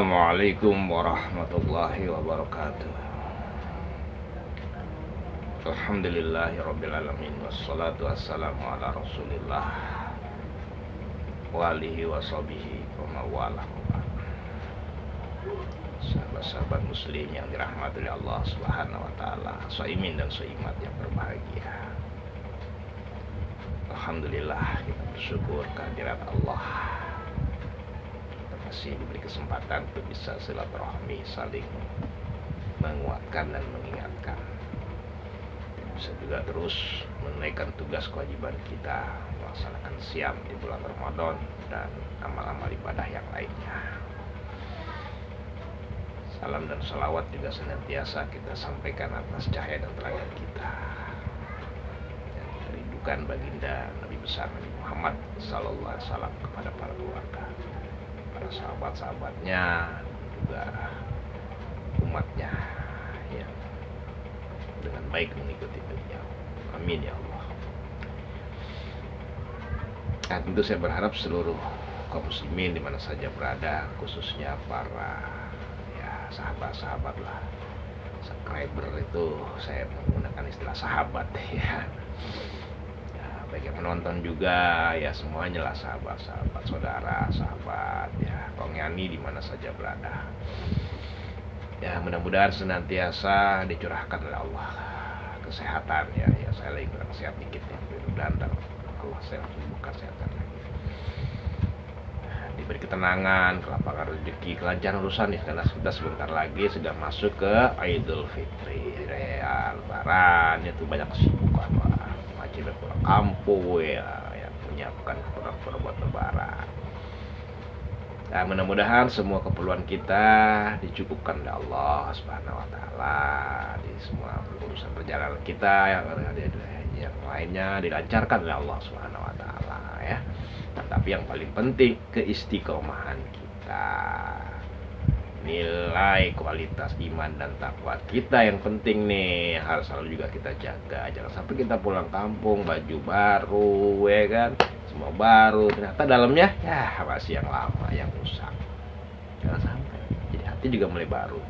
Assalamualaikum warahmatullahi wabarakatuh. Alhamdulillahirrabbilalamin. Wassalatu wassalamu ala rasulillah wa alihi wa sahbihi wa mawalah. Sahabat-sahabat muslim yang dirahmati oleh Allah subhanahu wa ta'ala, shaimin dan shaimat yang berbahagia. Alhamdulillah, kita bersyukur kehadirat Allah. Masih diberi kesempatan untuk bisa silaturahmi, saling menguatkan dan mengingatkan. Bisa juga terus menunaikan tugas kewajiban kita melaksanakan siam di bulan Ramadan dan amal-amal ibadah yang lainnya. Salam dan salawat juga senantiasa kita sampaikan atas cahaya dan teladan kita yang kita rindukan baginda Nabi besar Nabi Muhammad sallallahu alaihi wasallam, kepada para keluarga, para sahabat-sahabatnya, juga umatnya yang dengan baik mengikuti beliau. Amin ya Allah. Nah, tentu saya berharap seluruh kaum muslimin di mana saja berada, khususnya para sahabat-sahabat lah, subscriber, itu saya menggunakan istilah sahabat ya, baik yang menonton juga ya, semuanya lah sahabat-sahabat, saudara, sahabat ya, pengyani di mana saja berada ya, mudah-mudahan senantiasa dicurahkan oleh Allah kesehatan ya, saya lagi kurang sehat dikit ya, mudah-mudahan Allah saya langsung buka kesehatan lagi, diberi ketenangan, kelapangan rezeki, kelancaran urusan ya, karena kita sebentar lagi sudah masuk ke Idul Fitri ya, Lebaran itu banyak kesibukan lah, wajib pulang kampung ya, yang menyiapkan keperluan buat Lebaran. Nah, mudah-mudahan semua keperluan kita dicukupkan oleh Allah Subhanahu wa taala, di semua urusan perjalanan kita yang lainnya dilancarkan oleh Allah Subhanahu wa taala ya. Tapi yang paling penting keistiqomahan kita, nilai kualitas iman dan takwa kita yang penting nih, harus selalu juga kita jaga. Jangan sampai kita pulang kampung baju baru ya kan, semua baru, ternyata dalamnya ya masih yang lama, yang rusak. Jangan sampai. Jadi hati juga mulai baru,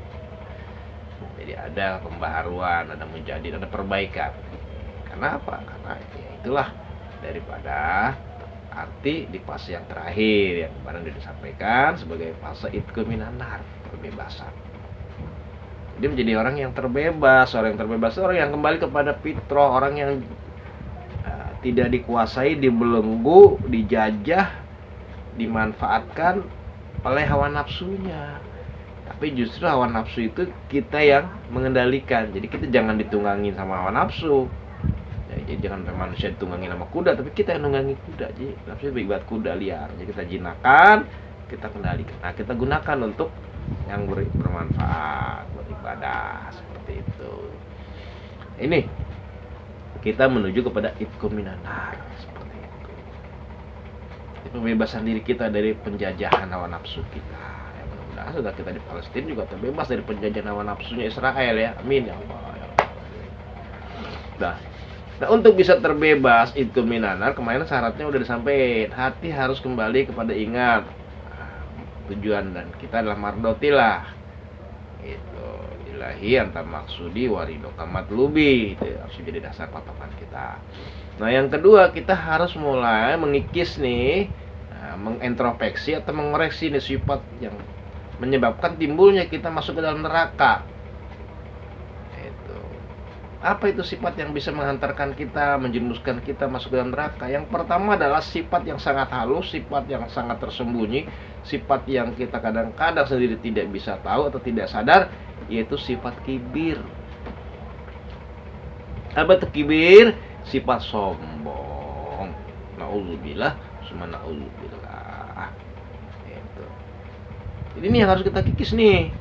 jadi ada pembaharuan, ada perbaikan. Kenapa? Karena ya itulah daripada arti di fase yang terakhir yang kemarin sudah disampaikan sebagai fase itqu minan nar, kebebasan. Jadi menjadi orang yang terbebas, orang yang kembali kepada fitrah, orang yang tidak dikuasai, dibelenggu, dijajah, dimanfaatkan oleh hawa nafsunya. Tapi justru hawa nafsu itu kita yang mengendalikan. Jadi kita jangan ditunggangin sama hawa nafsu. Jadi jangan manusia ditunggangin sama kuda, tapi kita yang nunggangi kuda. Jadi nafsu ibarat kuda liar. Jadi kita jinakan, kita kendalikan. Nah, kita gunakan untuk yang bermanfaat buat ibadah, seperti itu. Ini kita menuju kepada itqu minan nar, seperti itu. Pembebasan diri kita dari penjajahan hawa nafsu kita. Ya, mudah-mudahan sudah kita di Palestina juga terbebas dari penjajahan hawa nafsunya Israel ya. Amin ya Allah. Nah, untuk bisa terbebas itqu minan nar, kemarin syaratnya udah disampaikan. Hati harus kembali kepada ingat tujuan dan kita adalah mardotilah. Itu ilahi anta maksudi warido kamatlubi, itu harus jadi dasar patokan kita. Nah, yang kedua, kita harus mulai mengikis nih, mengintrospeksi atau mengoreksi nih sifat yang menyebabkan timbulnya kita masuk ke dalam neraka. Apa itu sifat yang bisa menghantarkan kita, menjerumuskan kita masuk ke dalam neraka? Yang pertama adalah sifat yang sangat halus, sifat yang sangat tersembunyi, sifat yang kita kadang-kadang sendiri tidak bisa tahu atau tidak sadar, yaitu sifat kibir. Apa itu kibir? Sifat sombong. Na'udzubillah, summa na'udzubillah. Itu. Jadi ini yang harus kita kikis nih.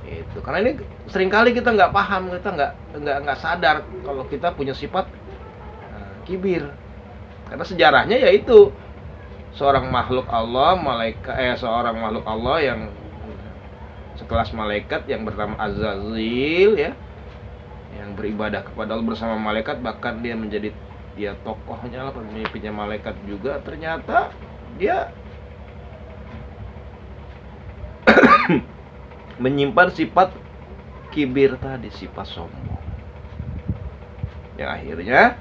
Itu karena ini seringkali kita nggak paham, kita nggak sadar kalau kita punya sifat kibir. Karena sejarahnya yaitu seorang makhluk Allah, seorang makhluk Allah yang sekelas malaikat yang bernama Azazil ya, yang beribadah kepada Allah bersama malaikat, bahkan dia menjadi tokohnya lah, pemimpinnya malaikat juga. Ternyata dia menyimpan sifat kibir tadi, sifat sombong, yang akhirnya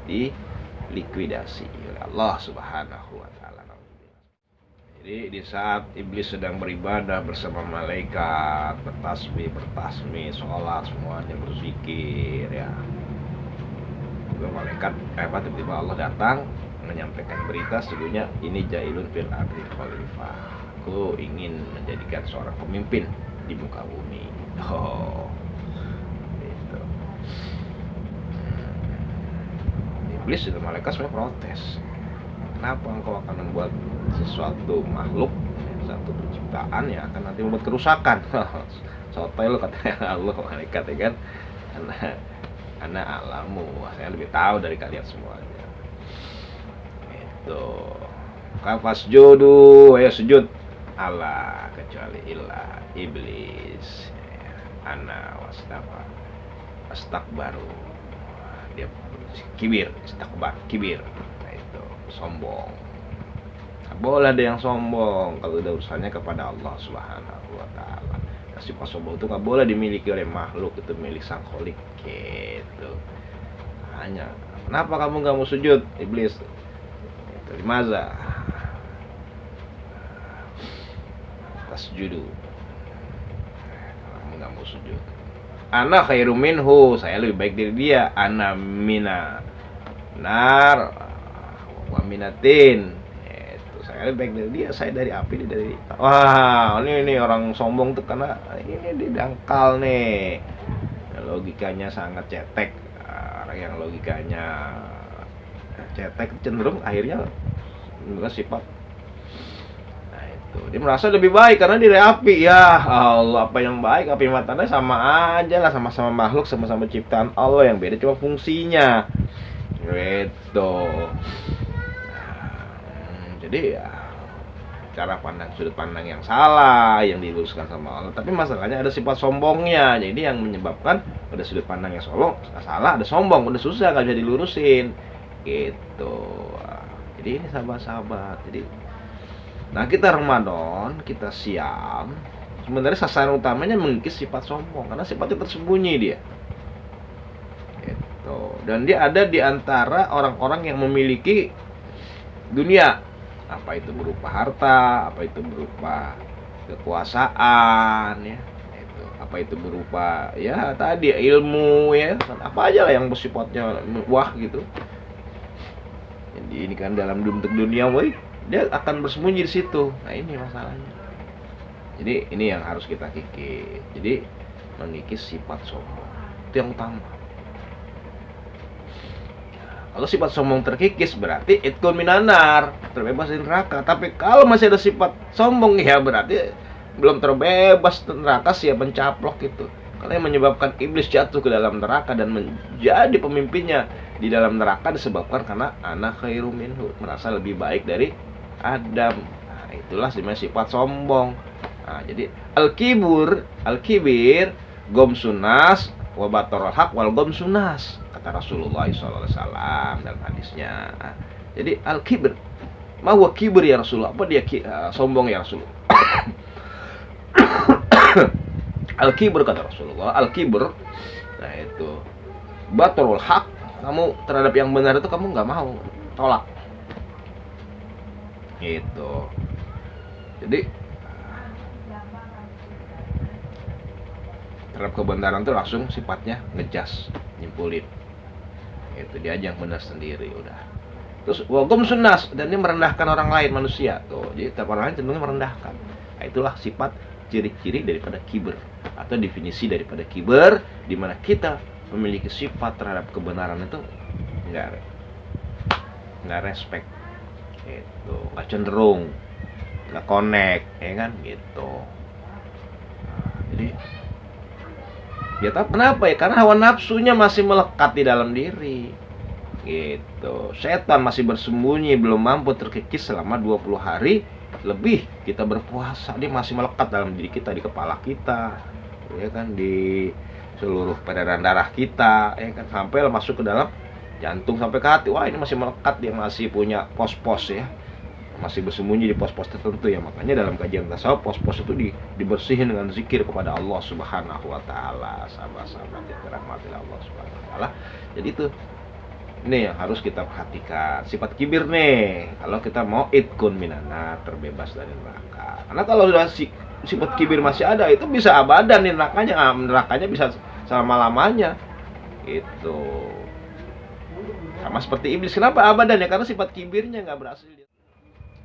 dilikuidasi oleh Allah Subhanahu wa taala. Jadi di saat iblis sedang beribadah bersama malaikat, bertasbih, sholat, semuanya berzikir ya. Malaikat tiba-tiba Allah datang menyampaikan berita, sesungguhnya ini jailun fil ardi khalifah. Aku ingin menjadikan seorang pemimpin di muka bumi. Gitu. Iblis itu malaikat sebenarnya protes. Kenapa engkau akan membuat sesuatu makhluk, satu penciptaan yang akan nanti membuat kerusakan? Sotoy lo katanya Allah, malaikat ya kan. Karena alamu, saya lebih tahu dari kalian semuanya. Itu. Kafasjudu, ayo sujud. Allah kecuali ilah iblis. Ana wastakbaru. Dia kibir, kibir. Nah itu sombong. Gak boleh ada yang sombong kalau udah urusannya kepada Allah Subhanahu wa taala. Sifat sombong itu gak boleh dimiliki oleh makhluk, itu milik sang kholik gitu. Hanya, kenapa kamu gak mau sujud, iblis? Itu limaza tasjudu, kamu gak mau sujud. Ana khairum minhu, saya lebih baik dari dia. Ana mina nar wa minatin, saya lebih baik dari dia, saya dari api, dia dari. Wah, ini orang sombong tuh karena ini didangkal nih. Logikanya sangat cetek. Orang yang logikanya cetek cenderung akhirnya menurut sifat. Nah itu, dia merasa lebih baik karena dia dari api. Ya Allah, apa yang baik, api matanya sama aja lah, sama-sama makhluk, sama-sama ciptaan Allah, yang beda cuma fungsinya. Gitu. Jadi ya cara pandang, sudut pandang yang salah yang diluruskan sama Allah. Tapi masalahnya ada sifat sombongnya. Jadi yang menyebabkan ada sudut pandang yang salah, ada sombong, udah susah, gak bisa dilurusin gitu. Jadi ini sahabat-sahabat. Jadi nah kita Ramadan, kita siam, sebenarnya sasaran utamanya mengikis sifat sombong karena sifatnya tersembunyi dia. Gitu. Dan dia ada di antara orang-orang yang memiliki dunia. Apa itu berupa harta, apa itu berupa kekuasaan ya, itu apa itu berupa ya tadi ilmu ya, apa aja lah yang bersifatnya wah gitu. Jadi ini kan dalam bentuk dunia, dia akan bersembunyi di situ. Nah ini masalahnya. Jadi ini yang harus kita kikis. Jadi mengikis sifat sombong itu yang utama. Kalau sifat sombong terkikis berarti itkun minanar, terbebas dari neraka. Tapi kalau masih ada sifat sombong ya berarti belum terbebas dari neraka, siap mencaplok gitu. Karena yang menyebabkan iblis jatuh ke dalam neraka dan menjadi pemimpinnya di dalam neraka disebabkan karena ana khairum minhu, merasa lebih baik dari Adam. Nah, itulah sebenarnya sifat sombong. Nah, jadi al-kibir gomsunas wa batarul haq wal gomsunas, kata Rasulullah SAW dalam hadisnya. Jadi al-kibir, ma huwa kibir ya Rasulullah, apa dia sombong ya Rasulullah? Al-kibir kata Rasulullah, al-kibir, nah itu batarul haq, kamu terhadap yang benar itu kamu nggak mau, tolak. Gitu. Jadi terhadap kebenaran itu langsung sifatnya ngejas, nyimpulin. Itu dia aja yang benar sendiri udah. Terus wagum sunas, dan dia merendahkan orang lain, manusia tuh. Jadi tiap orang lain cenderung merendahkan. Nah, itulah sifat ciri-ciri daripada kiber, atau definisi daripada kiber, di mana kita memiliki sifat terhadap kebenaran itu nggak respect, itu nggak cenderung, nggak connect, ya kan gitu. Nah, jadi ya tapi kenapa ya? Karena hawa nafsunya masih melekat di dalam diri. Gitu. Setan masih bersembunyi, belum mampu terkikis selama 20 hari lebih kita berpuasa. Dia masih melekat dalam diri kita, di kepala kita, ya kan, di seluruh peredaran darah kita, ya kan, sampai masuk ke dalam jantung sampai ke hati. Wah, ini masih melekat, dia masih punya pos-pos ya. masih bersembunyi di pos-pos tertentu ya. Makanya dalam kajian tasawuf pos-pos itu dibersihin dengan zikir kepada Allah Subhanahu wa taala, sahabat-sahabat yang dirahmati Allah Subhanahu wa taala. Jadi itu ini yang harus kita perhatikan, sifat kibir nih. Kalau kita mau itkun minanar, terbebas dari neraka. Karena kalau sudah sifat kibir masih ada, itu bisa abadan nih nerakanya. Nerakanya bisa selama-lamanya. Itu sama seperti iblis. Kenapa abadan ya? Karena sifat kibirnya nggak berhasil.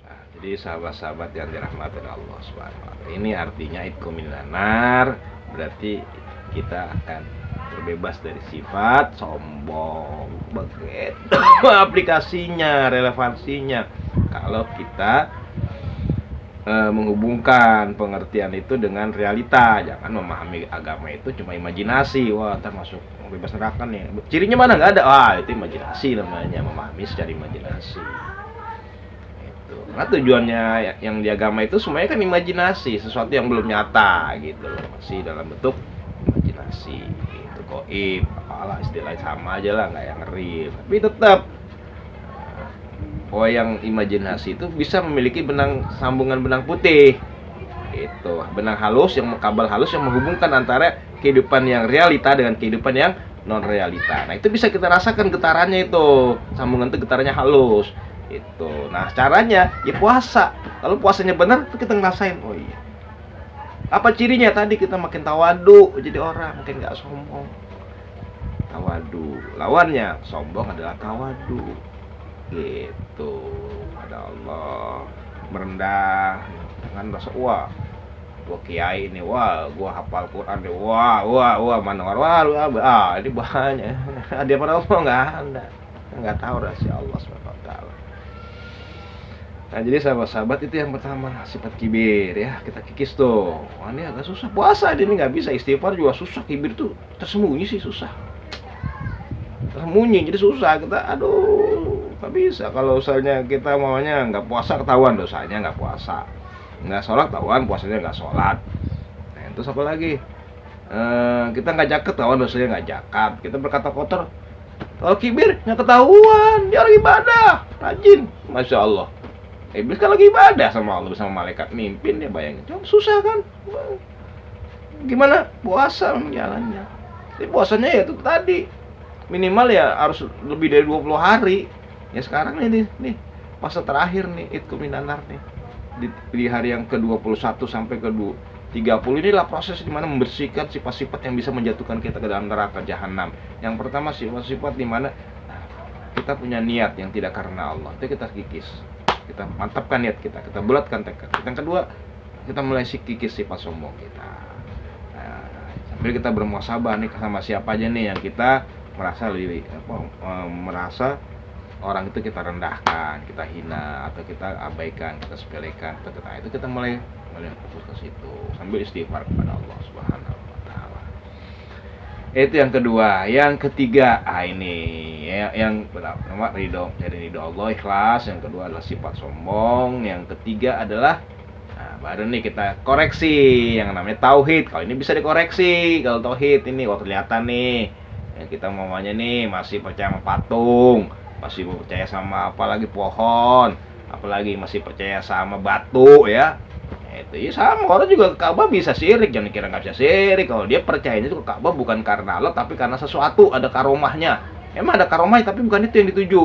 Nah, jadi sahabat-sahabat yang dirahmati Allah Subhanahu wa taala, ini artinya itkun minanar, berarti kita akan terbebas dari sifat sombong. Begitu aplikasinya, relevansinya kalau kita menghubungkan pengertian itu dengan realita. Jangan memahami agama itu cuma imajinasi. Wah, ntar masuk bebas neraka nih. Cirinya mana? Nggak ada. Wah, itu imajinasi namanya, memahami secara imajinasi. Itu. Karena tujuannya yang di agama itu semuanya kan imajinasi, sesuatu yang belum nyata gitu loh, masih dalam bentuk imajinasi. Itu goib, apalah istilahnya sama aja lah, nggak yang real. Tapi tetap yang imajinasi itu bisa memiliki sambungan benang putih. Itu benang halus, kabel halus yang menghubungkan antara kehidupan yang realita dengan kehidupan yang non realita. Nah, itu bisa kita rasakan getarannya itu. Sambungan itu getarannya halus. Itu. Nah, caranya ya puasa. Kalau puasanya benar, itu kita ngerasain. Oh iya. Apa cirinya? Tadi kita makin tawadu jadi orang, makin nggak sombong. Tawadu. Lawannya sombong adalah tawadu. Gitu. Ada Allah, merendah, jangan rasa wah gua kiai ini, wah gua hafal Quran nih, wah mana ini banyak. Dia pada Allah nggak tahu rahasia Allah SWT. Nah, jadi sahabat-sahabat itu yang pertama, sifat kibir ya, kita kikis tuh. Wah, ini agak susah puasa, ini nggak bisa, istighfar juga susah, kibir tuh tersembunyi sih susah. Tersembunyi jadi susah kita, nggak bisa. Kalau misalnya kita maunya nggak puasa, ketahuan dosanya nggak puasa, nggak sholat ketahuan puasanya nggak sholat. Nah, terus apa lagi, kita nggak zakat ketahuan dosanya nggak zakat. Kita berkata kotor, kalau kibir nggak ketahuan, dia orang ibadah rajin, masya Allah. Iblis kan lagi ibadah sama Allah bersama malaikat, mimpin dia, bayangin. Cuma susah kan, gimana puasa jalannya. Jadi puasanya ya itu tadi, minimal ya harus lebih dari 20 hari. Ya sekarang nih fase terakhir nih, itkun minanar nih. Di hari yang ke-21 sampai ke-30 inilah proses dimana membersihkan sifat-sifat yang bisa menjatuhkan kita ke dalam neraka jahanam. Yang pertama sifat-sifat dimana kita punya niat yang tidak karena Allah, itu kita kikis. Kita mantapkan niat kita bulatkan tekad. Yang kedua, kita mulai kikis sifat sombong kita. Nah, sambil kita bermuhasabah nih sama siapa aja nih yang kita merasa orang itu kita rendahkan, kita hina, atau kita abaikan, kita sepelekan, itu kita mulai fokus ke situ sambil istighfar kepada Allah Subhanahu wa taala. Itu yang kedua. Yang ketiga, ini yang pertama ridho, jadi ridho Allah, ikhlas. Yang kedua adalah sifat sombong. Yang ketiga adalah baru nih kita koreksi yang namanya tauhid. Kalau ini bisa dikoreksi, kalau tauhid ini kelihatan nih ya, kita maunya nih masih percaya sama patung, masih percaya sama apalagi pohon, apalagi masih percaya sama batu ya. Itu ya sama, orang juga ke Ka'bah bisa syirik, jangan kira nggak bisa syirik. Kalau dia percayanya itu ke Ka'bah bukan karena Allah, tapi karena sesuatu, ada karomahnya. Emang ada karomahnya, tapi bukan itu yang dituju.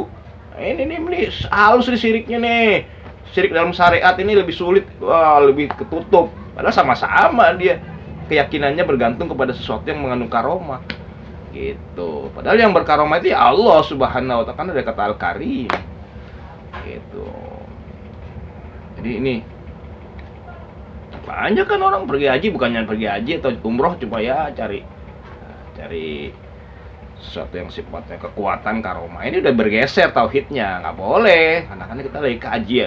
Nah, ini halus nih syiriknya nih. Syirik dalam syariat ini lebih sulit, lebih ketutup. Padahal sama-sama dia keyakinannya bergantung kepada sesuatu yang mengandung karomah. Gitu. Padahal yang berkaromah itu ya Allah Subhanahu wa taala, kan ada kata Al-Karim. Gitu. Jadi ini banyak kan orang pergi haji, bukannya pergi haji atau umroh cuma ya cari sesuatu yang sifatnya kekuatan karomah. Ini udah bergeser tauhidnya, nggak boleh. Karena kan kita lagi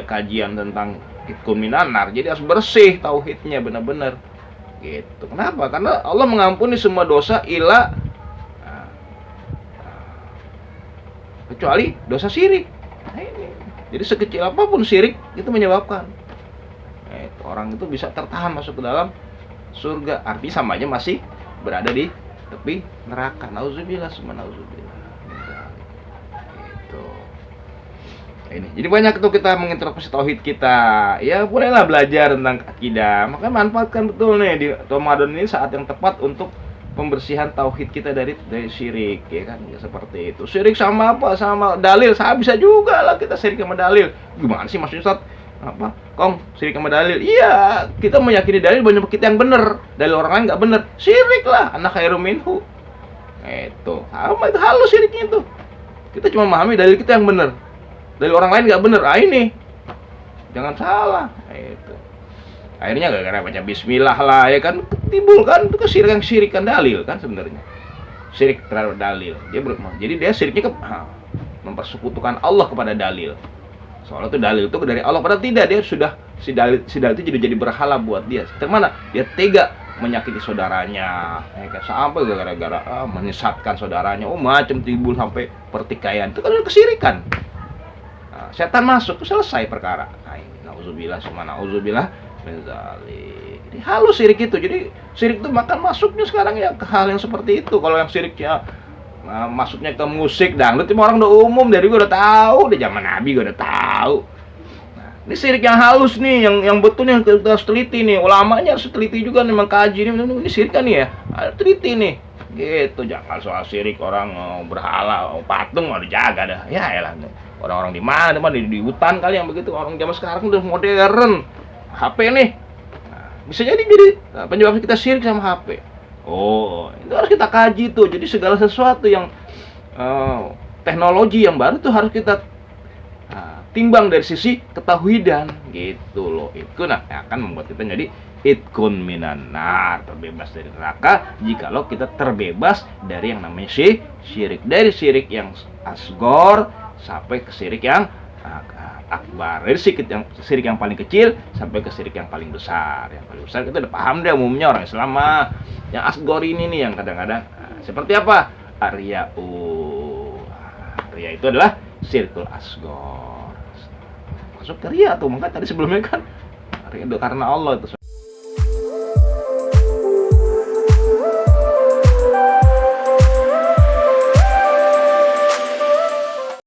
kajian tentang itkun minanar, jadi harus bersih tauhidnya benar-benar. Gitu. Kenapa? Karena Allah mengampuni semua dosa kecuali dosa syirik. Nah, ini. Jadi sekecil apapun syirik itu menyebabkan orang itu bisa tertahan masuk ke dalam surga. Artinya sama aja masih berada di tepi neraka. Nauzubillah, summa nauzubillah. Gitu. ini. Jadi banyak tuh kita menginterogasi tauhid kita. Ya bolehlah belajar tentang akidah. Makanya manfaatkan betul nih di Ramadan ini saat yang tepat untuk pembersihan tauhid kita dari syirik, ya kan, ya seperti itu. Syirik sama apa? Sama dalil. Saya bisa juga lah kita syirik sama dalil. Gimana sih maksudnya, Ustaz? Apa? Kong, syirik sama dalil? Iya, kita meyakini dalil banyak kita yang benar, dalil orang lain nggak benar. Syirik lah, anak khairum minhu. Itu, sama itu halus syiriknya itu. Kita cuma memahami dalil kita yang benar, dalil orang lain nggak benar. Ah ini, jangan salah. Itu. Akhirnya gara-gara baca bismillah lah, ya kan, timbul kan itu syirikan dalil kan sebenarnya. Syirik terhadap dalil. Jadi dia syiriknya mempersekutukan Allah kepada dalil. Soalnya itu dalil itu dari Allah, padahal tidak, dia sudah si dalil itu jadi berhala buat dia. Termana dia tega menyakiti saudaranya, ya kan, sampai gara-gara menyesatkan saudaranya, macam timbul sampai pertikaian. Itu kan kesyirikan. Nah, setan masuk, itu selesai perkara. Nah, ini nauzubillah min dzalik. Jadi halus syirik itu. Jadi syirik itu makan masuknya sekarang ya ke hal yang seperti itu. Kalau yang syiriknya masuknya ke musik dangdut, orang udah umum, dari gue udah tahu, dari zaman Nabi gue udah tahu. Nah, ini syirik yang halus nih, yang betul nih, kita harus teliti nih. Ulamanya harus teliti juga nih, mengkaji nih, ini syirik kan nih ya, harus teliti nih. Gitu, jangan soal syirik orang berhala, patung mau dijaga dah. Ya elah, orang-orang di mana, di hutan kali yang begitu. Orang zaman sekarang udah modern, HP nih. Nah, bisa jadi penyebab kita syirik sama HP. Oh, itu harus kita kaji tuh. Jadi segala sesuatu yang teknologi yang baru tuh harus kita timbang dari sisi ketauhidan gitu loh. Itu akan membuat kita jadi itkun minan nar, terbebas dari neraka jikalau kita terbebas dari yang namanya syirik. Dari syirik yang asgor sampai ke syirik yang akbar, dari syirik yang paling kecil sampai ke syirik yang paling besar. Yang paling besar kita udah paham deh umumnya orang Islam mah. Yang asgor ini nih yang kadang-kadang seperti apa? Ria itu adalah syirkul asgor. Masuk ke ria tuh, maka tadi sebelumnya kan ria itu karena Allah itu.